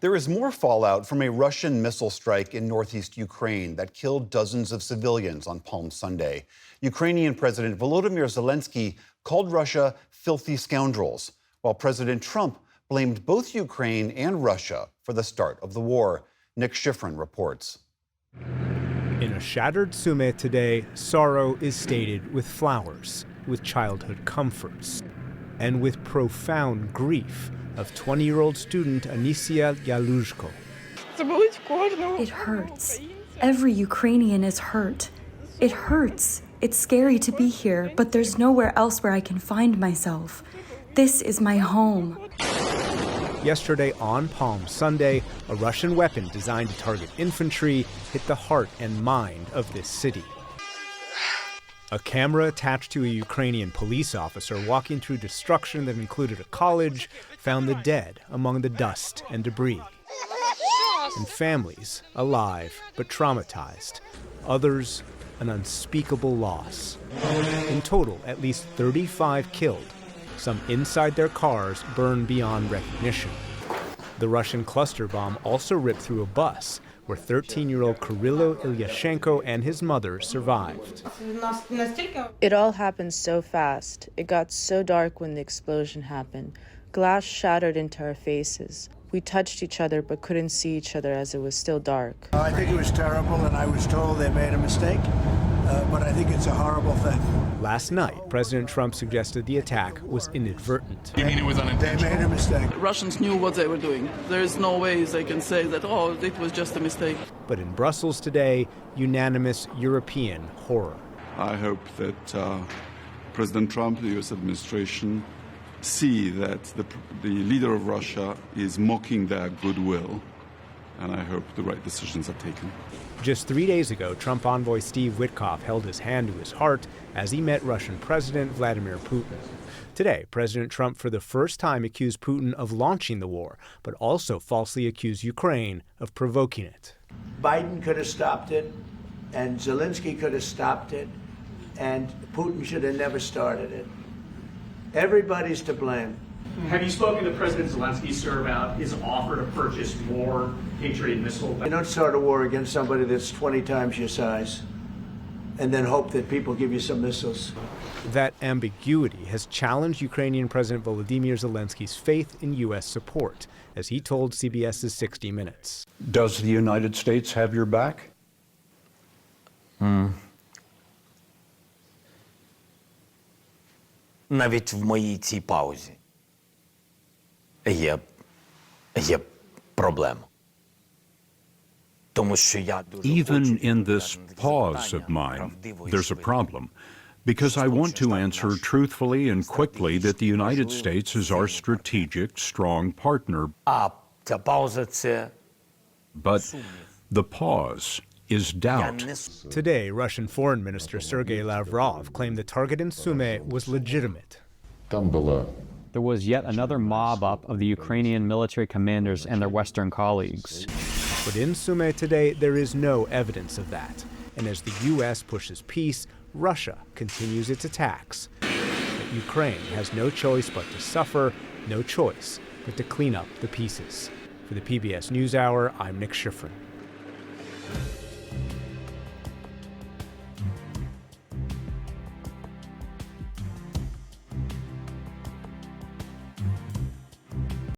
There is more fallout from a Russian missile strike in northeast Ukraine that killed dozens of civilians on Palm Sunday. Ukrainian President Volodymyr Zelensky called Russia filthy scoundrels, while President Trump blamed both Ukraine and Russia for the start of the war. Nick Schifrin reports. In a shattered Sumy today, sorrow is stated with flowers, with childhood comforts, and with profound grief of 20-year-old student Anisia Yaluzhko. It hurts. Every Ukrainian is hurt. It hurts. It's scary to be here, but there's nowhere else where I can find myself. This is my home. Yesterday on Palm Sunday, a Russian weapon designed to target infantry hit the heart and mind of this city. A camera attached to a Ukrainian police officer walking through destruction that included a college found the dead among the dust and debris. And families alive but traumatized. Others, an unspeakable loss. In total, at least 35 killed. Some inside their cars burned beyond recognition. The Russian cluster bomb also ripped through a bus where 13-year-old Kyrylo Ilyashenko and his mother survived. It all happened so fast. It got so dark when the explosion happened. Glass shattered into our faces. We touched each other but couldn't see each other as it was still dark. I think it was terrible, and I was told they made a mistake, but I think it's a horrible thing. Last night, President Trump suggested the attack was inadvertent. You mean it was unintentional? They made a mistake. Russians knew what they were doing. There is no way they can say that, oh, it was just a mistake. But in Brussels today, unanimous European horror. I hope that President Trump, the U.S. administration, see that the leader of Russia is mocking their goodwill, and I hope the right decisions are taken. Just 3 days ago, Trump envoy Steve Witkoff held his hand to his heart as he met Russian President Vladimir Putin. Today, President Trump for the first time accused Putin of launching the war, but also falsely accused Ukraine of provoking it. Biden could have stopped it, and Zelensky could have stopped it, and Putin should have never started it. Everybody's to blame. Have you spoken to President Zelensky, sir, about his offer to purchase more Patriot missiles? You don't start a war against somebody that's 20 times your size and then hope that people give you some missiles. That ambiguity has challenged Ukrainian President Volodymyr Zelensky's faith in U.S. support, as he told CBS's 60 Minutes. Does the United States have your back? Навіть в моїй цій паузі є проблема. Тому що я дуже Even in this pause of mine, there's a problem, because I want to answer truthfully and quickly that the United States is our strategic, strong partner. А ця пауза – це But the pause is doubt. Today, Russian Foreign Minister Sergei Lavrov claimed the target in Sumy was legitimate. There was yet another mob-up of the Ukrainian military commanders and their Western colleagues. But in Sumy today, there is no evidence of that. And as the U.S. pushes peace, Russia continues its attacks. But Ukraine has no choice but to suffer, no choice but to clean up the pieces. For the PBS NewsHour, I'm Nick Schifrin.